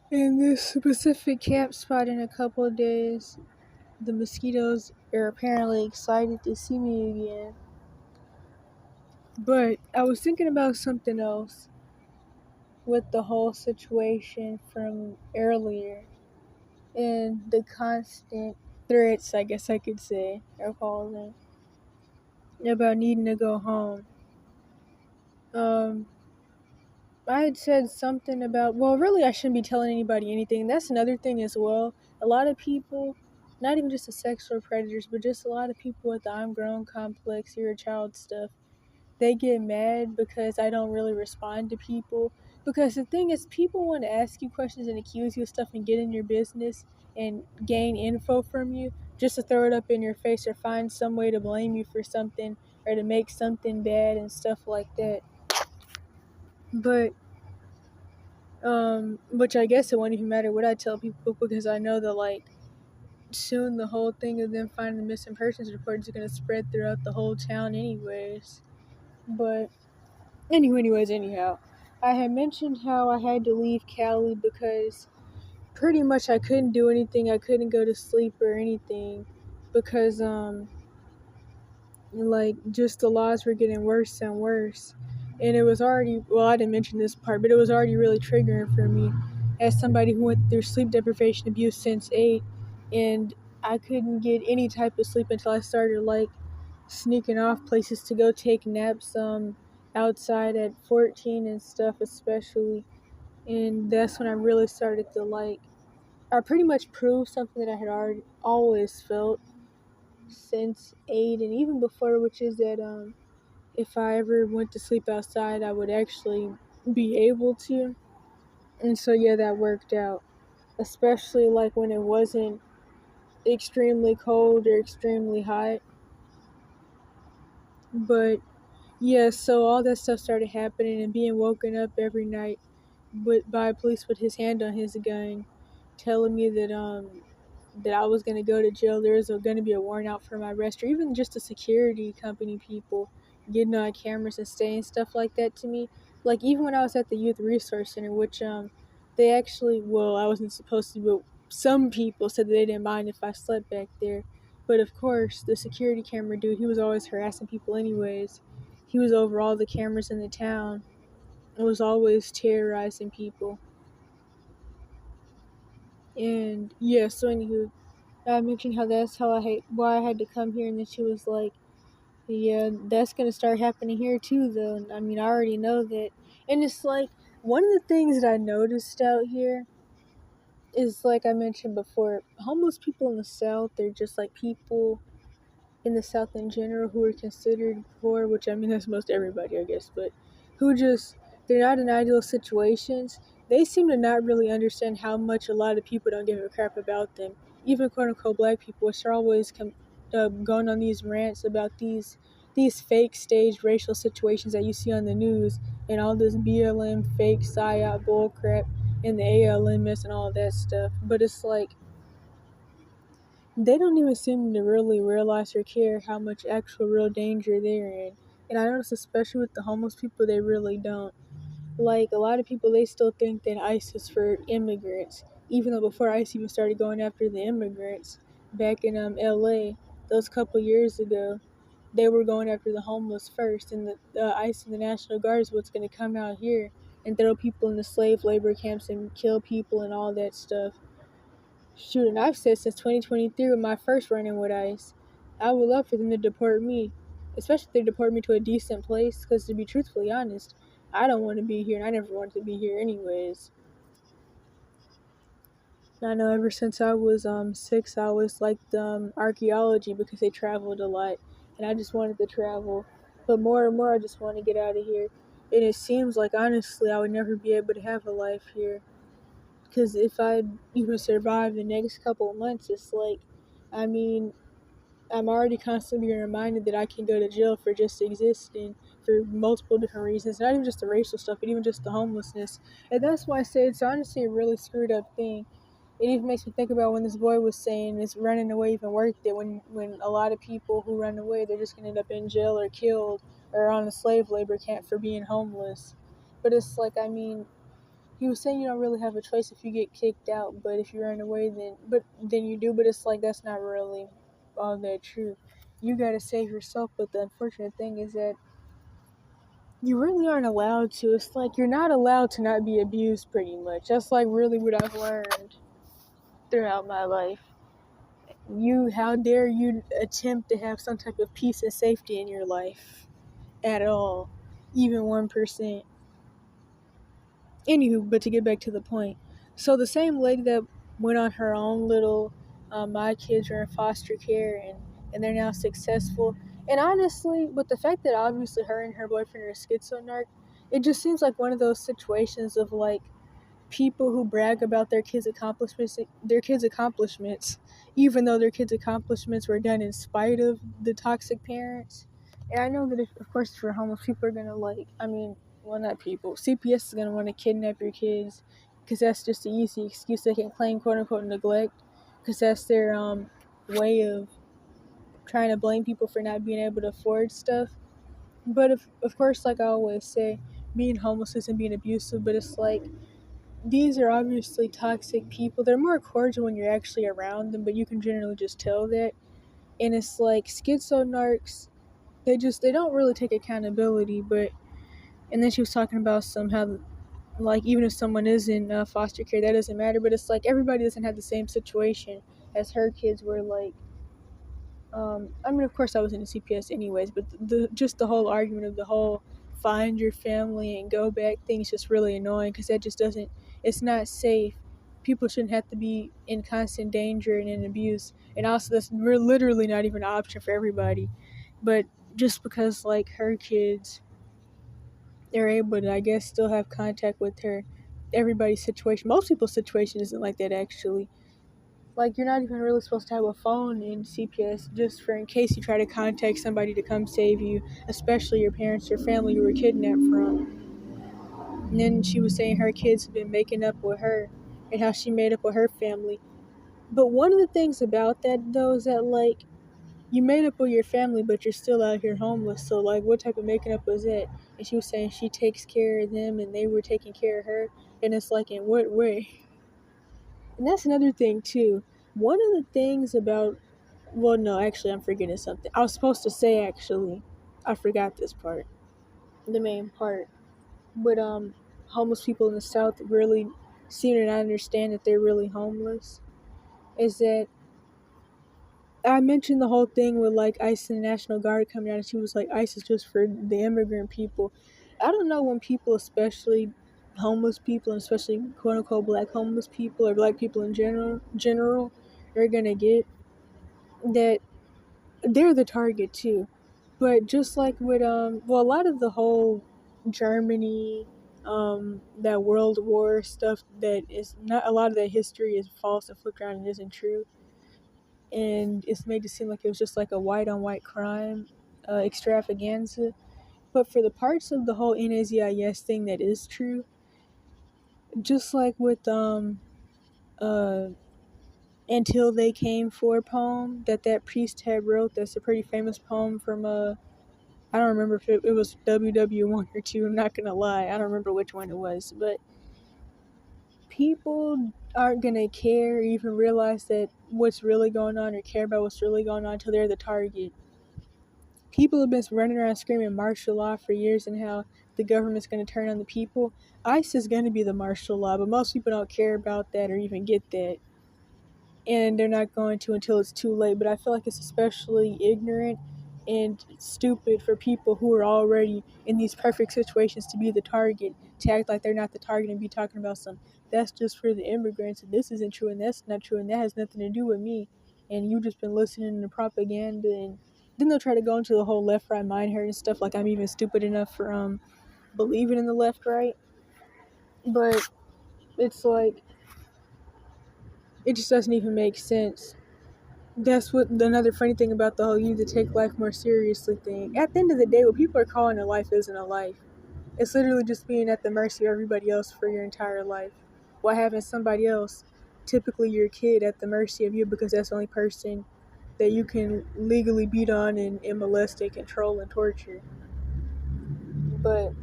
In this specific camp spot in a couple of days, the mosquitoes are apparently excited to see me again. But I was thinking about something else with the whole situation from earlier and the constant threats, I guess I could say, or call them, about needing to go home. Um, I had said something about, well, really, I shouldn't be telling anybody anything. That's another thing as well. A lot of people, not even just the sexual predators, but just a lot of people with the I'm grown complex, you're a child stuff, they get mad because I don't really respond to people. Because the thing is, people want to ask you questions and accuse you of stuff and get in your business and gain info from you just to throw it up in your face or find some way to blame you for something or to make something bad and stuff like that. But which I guess it won't even matter what I tell people because I know that like soon the whole thing of them finding the missing persons report is gonna spread throughout the whole town anyways. But anyhow, I had mentioned how I had to leave Cali because pretty much I couldn't do anything. I couldn't go to sleep or anything because like just the laws were getting worse and worse. And it was already, well, I didn't mention this part, but it was already really triggering for me as somebody who went through sleep deprivation abuse since 8, and I couldn't get any type of sleep until I started like sneaking off places to go take naps outside at 14 and stuff especially. And that's when I really started to like, I pretty much proved something that I had already always felt since 8 and even before, which is that if I ever went to sleep outside, I would actually be able to. And so, yeah, that worked out. Especially like when it wasn't extremely cold or extremely hot. But, yeah, so all that stuff started happening and being woken up every night by a police with his hand on his gun, telling me that I was gonna go to jail. There was gonna be a warrant out for my arrest, or even just the security company people getting on cameras and saying stuff like that to me. Like even when I was at the youth resource center, which they actually, well, I wasn't supposed to, but some people said that they didn't mind if I slept back there. But of course, the security camera dude, he was always harassing people anyways. He was over all the cameras in the town and was always terrorizing people. And yeah, so anywho, I mentioned how that's how I hate why I had to come here, and then she was like, "Yeah, that's gonna start happening here too, though." And I mean, I already know that, and it's like one of the things that I noticed out here is like I mentioned before, homeless people in the South, they're just like people in the South in general who are considered poor, which I mean that's most everybody, I guess, but who just they're not in ideal situations. They seem to not really understand how much a lot of people don't give a crap about them. Even quote unquote black people, which are always going on these rants about these fake staged racial situations that you see on the news and all this BLM fake psyop bullcrap and the ALMS and all that stuff. But it's like they don't even seem to really realize or care how much actual real danger they're in. And I notice, especially with the homeless people, they really don't. Like, a lot of people, they still think that ICE is for immigrants. Even though before ICE even started going after the immigrants, back in LA, those couple years ago, they were going after the homeless first. And the ICE and the National Guard is what's going to come out here and throw people in the slave labor camps and kill people and all that stuff. Shoot, and I've said since 2023 with my first run-in with ICE, I would love for them to deport me, especially if they deport me to a decent place, because to be truthfully honest, I don't want to be here, and I never wanted to be here anyways. I know ever since I was 6, I always liked archaeology because they traveled a lot, and I just wanted to travel. But more and more, I just want to get out of here. And it seems like, honestly, I would never be able to have a life here. Because if I even survive the next couple of months, it's like, I mean, I'm already constantly being reminded that I can go to jail for just existing for multiple different reasons. Not even just the racial stuff, but even just the homelessness. And that's why I say it's honestly a really screwed up thing. It even makes me think about when this boy was saying it's running away even worth it, when a lot of people who run away, they're just going to end up in jail or killed or on a slave labor camp for being homeless. But it's like, I mean, he was saying you don't really have a choice if you get kicked out, but if you run away, then you do. But it's like that's not really all that true. You gotta save yourself. But the unfortunate thing is that you really aren't allowed to. It's like you're not allowed to not be abused, pretty much. That's like really what I've learned throughout my life. How dare you attempt to have some type of peace and safety in your life at all, even 1%. Anywho, but to get back to the point, so the same lady that went on her own little, my kids are in foster care and they're now successful. And honestly, with the fact that obviously her and her boyfriend are a schizo narc, it just seems like one of those situations of like people who brag about their kids' accomplishments, even though their kids' accomplishments were done in spite of the toxic parents. And I know that of course, for homeless people are gonna well, not people. CPS is gonna want to kidnap your kids because that's just the easy excuse they can claim, quote unquote, neglect, because that's their way of trying to blame people for not being able to afford stuff. But of course, like I always say, being homeless isn't being abusive, but it's like these are obviously toxic people. They're more cordial when you're actually around them, but you can generally just tell that. And it's like schizo narcs, they don't really take accountability. But and then she was talking about somehow like even if someone is in foster care, that doesn't matter. But it's like everybody doesn't have the same situation as her kids were like. Of course, I was in a CPS anyways, but just the whole argument of the whole find your family and go back thing is just really annoying because that just doesn't. It's not safe. People shouldn't have to be in constant danger and in abuse, and also we're literally not even an option for everybody. But just because like her kids, they're able to, I guess, still have contact with her. Everybody's situation, most people's situation isn't like that actually. Like, you're not even really supposed to have a phone in CPS just for in case you try to contact somebody to come save you, especially your parents or family you were kidnapped from. And then she was saying her kids have been making up with her and how she made up with her family. But one of the things about that, though, is that, like, you made up with your family, but you're still out here homeless. So, like, what type of making up was that? And she was saying she takes care of them and they were taking care of her. And it's like, in what way? And that's another thing, too. One of the things about Well, no, actually, I'm forgetting something. I was supposed to say, actually, I forgot this part, the main part. But, homeless people in the South really seem to not understand that they're really homeless. Is that I mentioned the whole thing with, like, ICE and the National Guard coming out, and she was like, ICE is just for the immigrant people. I don't know when people, especially homeless people, and especially quote-unquote black homeless people, or black people in general, are gonna get that they're the target too. But just like with a lot of the whole Germany, that World War stuff, that is not, a lot of that history is false and flipped around and isn't true, and it's made to seem like it was just like a white on white crime extravaganza. But for the parts of the whole NAZIS thing that is true, just like with uh Until They Came For poem that priest had wrote, that's a pretty famous poem from I don't remember if it was WW1 or 2, I'm not gonna lie. I don't remember which one it was, but people aren't gonna care or even realize that what's really going on or care about what's really going on until they're the target. People have been running around screaming martial law for years and how the government's gonna turn on the people. ICE is gonna be the martial law, but most people don't care about that or even get that. And they're not going to until it's too late. But I feel like it's especially ignorant and stupid for people who are already in these perfect situations to be the target, to act like they're not the target and be talking about that's just for the immigrants and this isn't true and that's not true and that has nothing to do with me, and you've just been listening to propaganda. And then they'll try to go into the whole left right mind hurt and stuff, like I'm even stupid enough for believing in the left right. But it's like it just doesn't even make sense. That's what another funny thing about the whole you need to take life more seriously thing. At the end of the day, what people are calling a life isn't a life. It's literally just being at the mercy of everybody else for your entire life, while having somebody else, typically your kid, at the mercy of you because that's the only person that you can legally beat on and molest and control and torture. But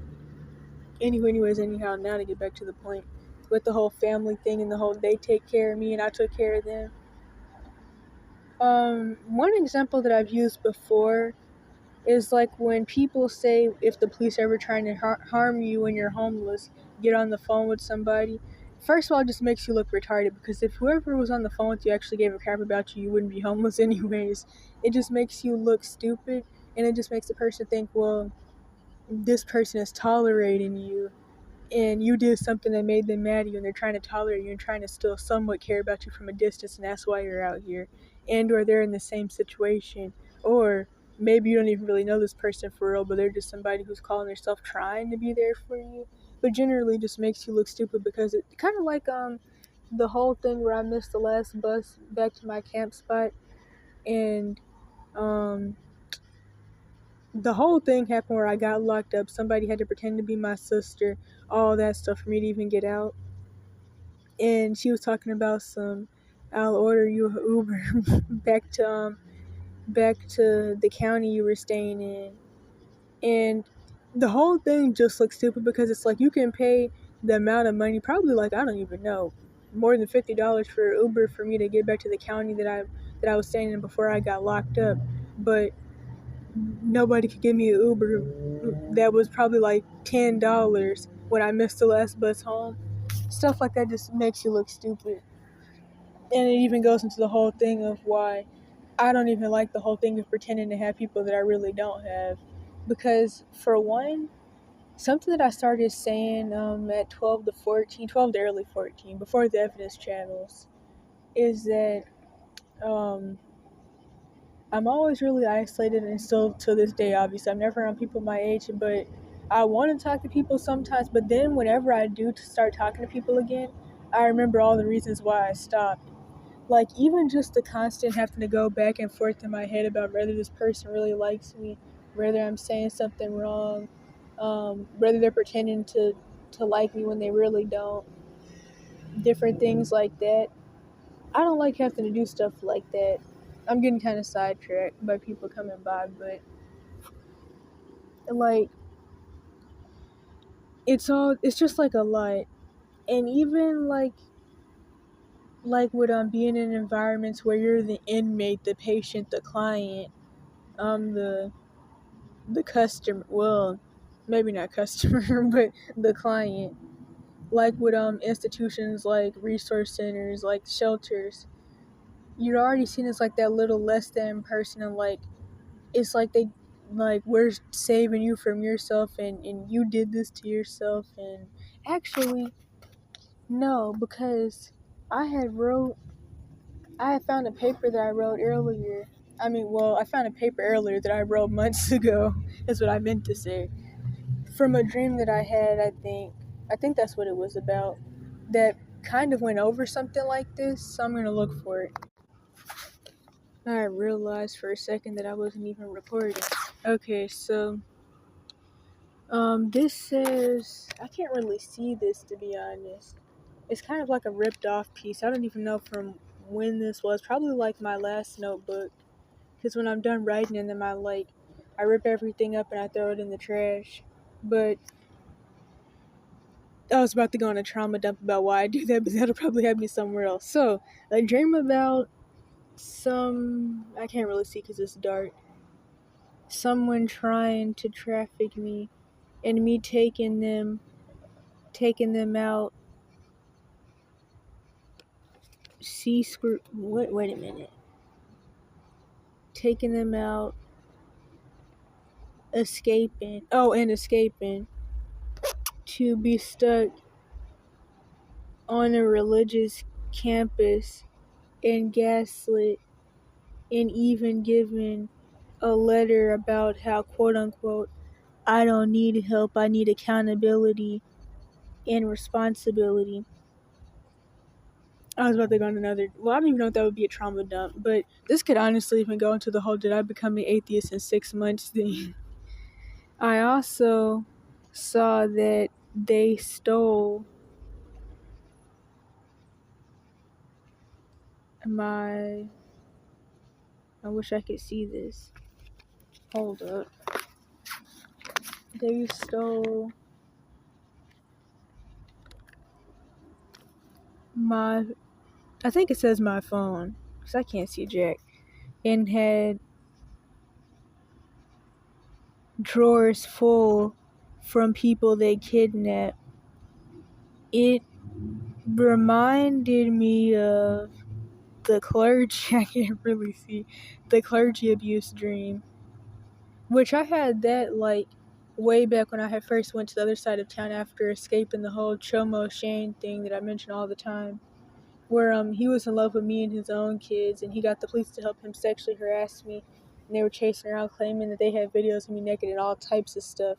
anyways, anyhow, now to get back to the point. with the whole family thing and the whole they take care of me and I took care of them. One example that I've used before is like when people say if the police ever trying to harm you when you're homeless, get on the phone with somebody. First of all, it just makes you look retarded, because if whoever was on the phone with you actually gave a crap about you, you wouldn't be homeless anyways. It just makes you look stupid, and it just makes the person think, well, this person is tolerating you, and you did something that made them mad at you, and they're trying to tolerate you and trying to still somewhat care about you from a distance, and that's why you're out here. And or they're in the same situation, or maybe you don't even really know this person for real, but they're just somebody who's calling themselves trying to be there for you, but generally just makes you look stupid, because it kind of like the whole thing where I missed the last bus back to my camp spot, and the whole thing happened where I got locked up. Somebody had to pretend to be my sister, all that stuff for me to even get out. And she was talking about I'll order you an Uber back to the county you were staying in. And the whole thing just looks stupid, because it's like you can pay the amount of money, probably like, I don't even know, more than $50 for Uber for me to get back to the county that I was staying in before I got locked up. But nobody could give me an Uber that was probably like $10 when I missed the last bus home. Stuff like that just makes you look stupid. And it even goes into the whole thing of why I don't even like the whole thing of pretending to have people that I really don't have. Because for one, something that I started saying at 12 to early 14, before the evidence channels, is that I'm always really isolated, and still to this day, obviously, I'm never around people my age, but I want to talk to people sometimes, but then whenever I do start talking to people again, I remember all the reasons why I stopped. Like, even just the constant having to go back and forth in my head about whether this person really likes me, whether I'm saying something wrong, whether they're pretending to like me when they really don't, different things like that. I don't like having to do stuff like that. I'm getting kind of sidetracked by people coming by, but like, it's just like a lot. And even like with being in environments where you're the inmate, the patient, the client, the customer, well, maybe not customer, but the client, like with institutions like resource centers, like shelters, you're already seen as like that little less than person, and like it's like they like, we're saving you from yourself, and you did this to yourself. And actually, no, because I had found a paper that I wrote earlier. I found a paper earlier that I wrote months ago, is what I meant to say, from a dream that I had. I think that's what it was about, that kind of went over something like this, so I'm gonna look for it. I realized for a second that I wasn't even recording. Okay, so this says, I can't really see this, to be honest. It's kind of like a ripped off piece. I don't even know from when this was. Probably like my last notebook. Because when I'm done writing in them, I rip everything up and I throw it in the trash. But I was about to go on a trauma dump about why I do that, but that'll probably have me somewhere else. So, I dream about I can't really see because it's dark. Someone trying to traffic me, and me taking them out. Wait a minute. Taking them out, escaping. Oh, and escaping to be stuck on a religious campus and gaslit, and even given a letter about how, quote unquote, I don't need help, I need accountability and responsibility. I was about to go on another. Well, I don't even know if that would be a trauma dump, but this could honestly even go into the whole "did I become an atheist in 6 months" thing. I also saw that they stole my. I wish I could see this. Hold up. They stole I think it says my phone, because I can't see jack, and had drawers full from people they kidnapped. It reminded me of the clergy, I can't really see, the clergy abuse dream, which I had that like way back when I had first went to the other side of town after escaping the whole Chomo Shane thing that I mention all the time, where he was in love with me and his own kids, and he got the police to help him sexually harass me, and they were chasing around claiming that they had videos of me naked and all types of stuff.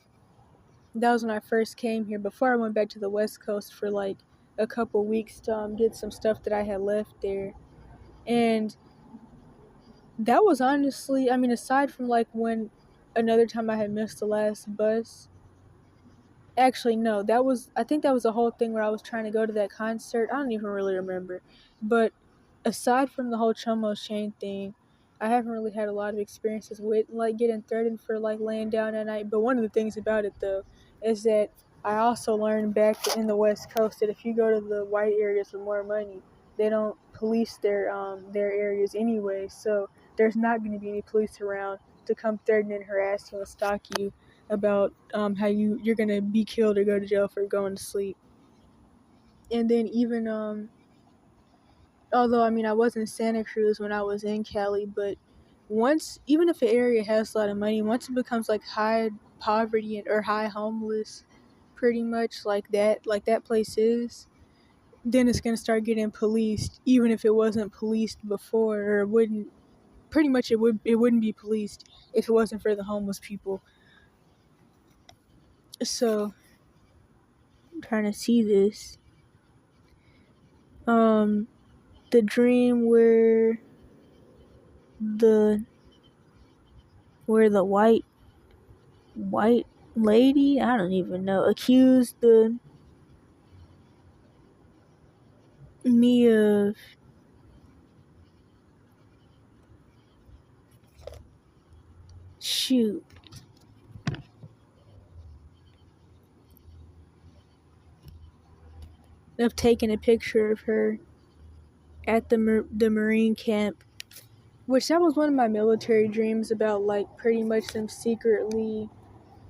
That was when I first came here, before I went back to the West Coast for like a couple weeks to get some stuff that I had left there. And that was honestly, I mean, aside from like when another time I had missed the last bus. Actually, no, I think that was the whole thing where I was trying to go to that concert. I don't even really remember. But aside from the whole Chomo Shane thing, I haven't really had a lot of experiences with like getting threatened for like laying down at night. But one of the things about it though is that I also learned back in the West Coast that if you go to the white areas with more money, they don't police their areas anyway. So there's not going to be any police around to come threaten and harass you and stalk you about how you're gonna be killed or go to jail for going to sleep. And then even although I mean I was in Santa Cruz when I was in Cali, but once, even if an area has a lot of money, once it becomes like high poverty or high homeless, pretty much like that place is, then it's gonna start getting policed, even if it wasn't policed before, or it wouldn't. Pretty much it wouldn't be policed if it wasn't for the homeless people. So I'm trying to see this. The dream the where the white lady, I don't even know, accused me of shoot of taking a picture of her at the Marine camp, which that was one of my military dreams about, like pretty much them secretly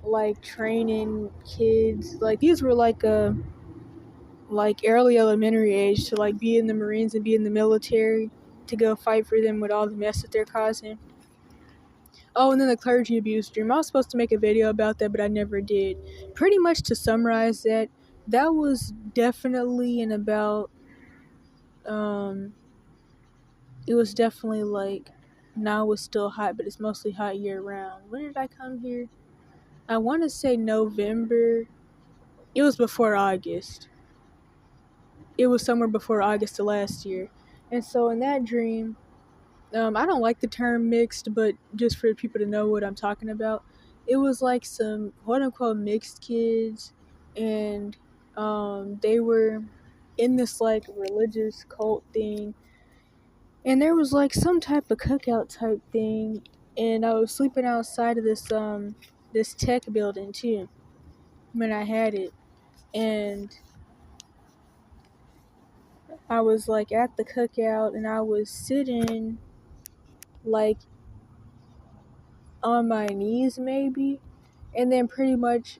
like training kids. Like these were like early elementary age to like be in the Marines and be in the military to go fight for them with all the mess that they're causing. Oh, and then the clergy abuse dream. I was supposed to make a video about that, but I never did. Pretty much to summarize that was definitely in about it was definitely like, now it's still hot, but it's mostly hot year round. When did I come here? I want to say November. It was before August. It was somewhere before August of last year. And so in that dream, I don't like the term mixed, but just for people to know what I'm talking about, it was like some quote unquote mixed kids, and they were in this like religious cult thing, and there was like some type of cookout type thing, and I was sleeping outside of this tech building too when I had it, and I was like at the cookout, and I was sitting like on my knees maybe, and then pretty much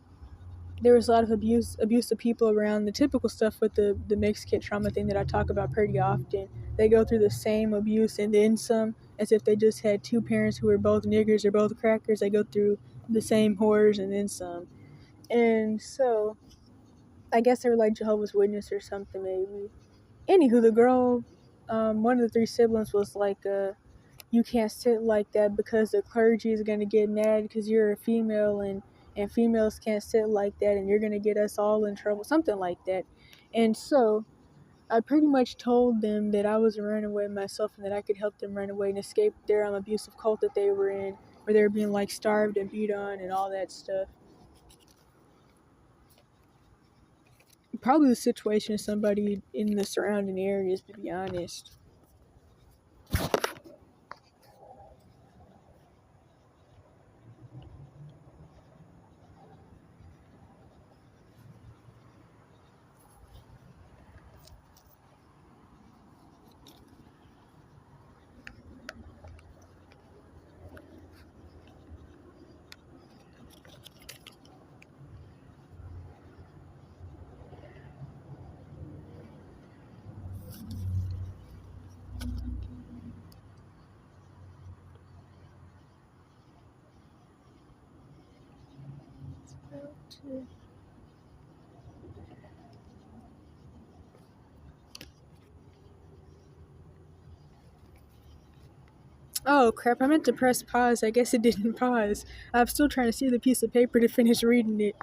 there was a lot of abusive people around, the typical stuff with the mixed kid trauma thing that I talk about pretty often. They go through the same abuse and then some, as if they just had two parents who were both niggers or both crackers. They go through the same horrors and then some. And so I guess they were like Jehovah's Witness or something maybe. Anywho, the girl, one of the three siblings was like, you can't sit like that because the clergy is going to get mad because you're a female, and females can't sit like that, and you're going to get us all in trouble, something like that. And so I pretty much told them that I was a runaway myself and that I could help them run away and escape their abusive cult that they were in, where they were being like starved and beat on and all that stuff. Probably the situation of somebody in the surrounding areas, to be honest. Oh crap, I meant to press pause. I guess it didn't pause. I'm still trying to see the piece of paper to finish reading it.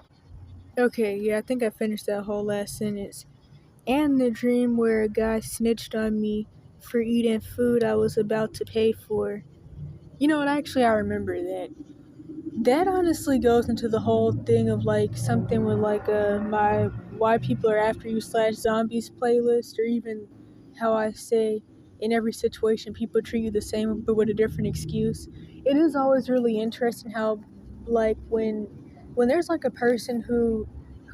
Okay, yeah, I think I finished that whole last sentence. And the dream where a guy snitched on me for eating food I was about to pay for. You know what, actually, I remember that. That honestly goes into the whole thing of like something with like my why people are after you slash zombies playlist, or even how I say in every situation people treat you the same but with a different excuse. It is always really interesting how like when there's like a person who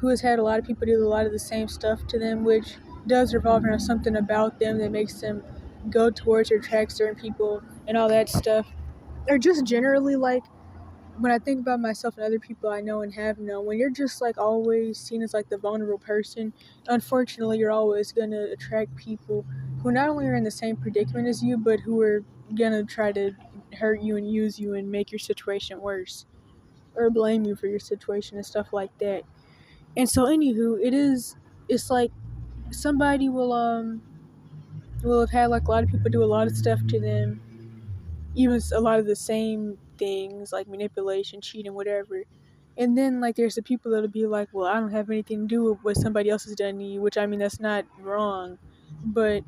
has had a lot of people do a lot of the same stuff to them, which does revolve around something about them that makes them go towards or attract certain people and all that stuff, or just generally like when I think about myself and other people I know and have known, when you're just like always seen as like the vulnerable person, unfortunately you're always gonna attract people who not only are in the same predicament as you, but who are gonna try to hurt you and use you and make your situation worse. Or blame you for your situation and stuff like that. And so anywho, it's like somebody will have had like a lot of people do a lot of stuff to them, even a lot of the same things like manipulation, cheating, whatever. And then like there's the people that'll be like, well, I don't have anything to do with what somebody else has done to you, which I mean that's not wrong, but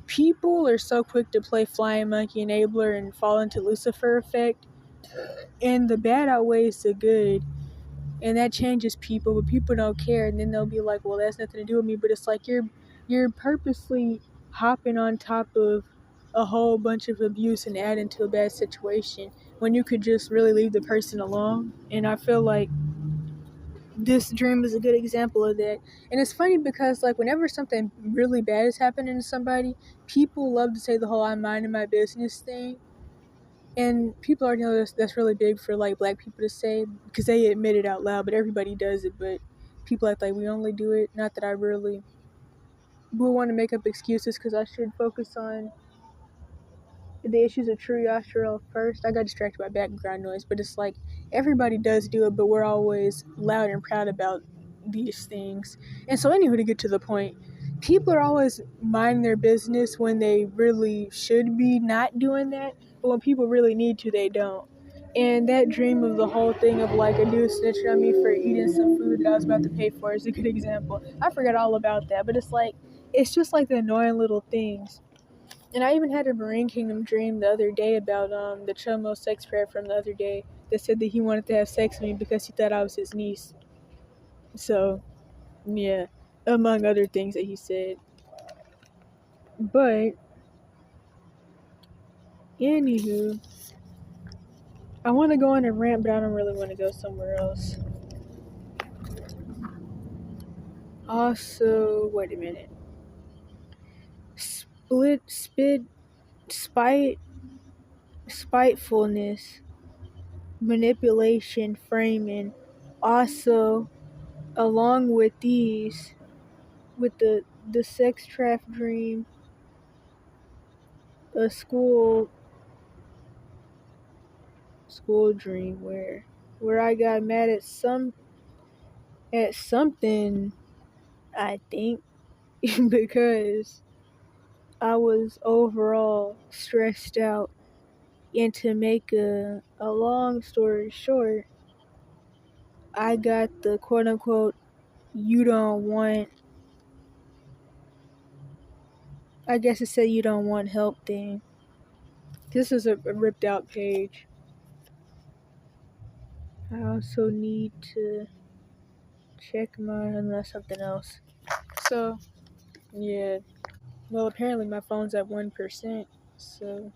people are so quick to play flying monkey enabler and fall into Lucifer effect, and the bad outweighs the good, and that changes people, but people don't care, and then they'll be like, well, that's nothing to do with me, but it's like you're purposely hopping on top of a whole bunch of abuse and adding to a bad situation when you could just really leave the person alone. And I feel like this dream is a good example of that. And it's funny because like whenever something really bad is happening to somebody, people love to say the whole I'm minding my business thing. And people already know that's really big for like black people to say because they admit it out loud, but everybody does it. But people act like we only do it. Not that I really would want to make up excuses because I should focus on the issues of true Yashirel first. I got distracted by background noise, but it's like everybody does do it, but we're always loud and proud about these things. And so, anywho, to get to the point, people are always minding their business when they really should be not doing that, but when people really need to, they don't. And that dream of the whole thing of like a dude snitching on me for eating some food that I was about to pay for is a good example. I forgot all about that, but it's like, it's just like the annoying little things. And I even had a Marine Kingdom dream the other day about the Chomo sex prayer from the other day that said that he wanted to have sex with me because he thought I was his niece. So, yeah, among other things that he said. But, anywho, I want to go on a rant, but I don't really want to go somewhere else. Also, wait a minute. Spite, spitefulness, manipulation, framing. Also, along with these, with the sex trap dream, a school dream where I got mad at something, I think, because I was overall stressed out. And to make a long story short, I got the quote unquote you don't want, I guess it said you don't want help thing. This is a ripped out page. I also need to check mine unless something else. So, yeah. Well, apparently my phone's at 1%, so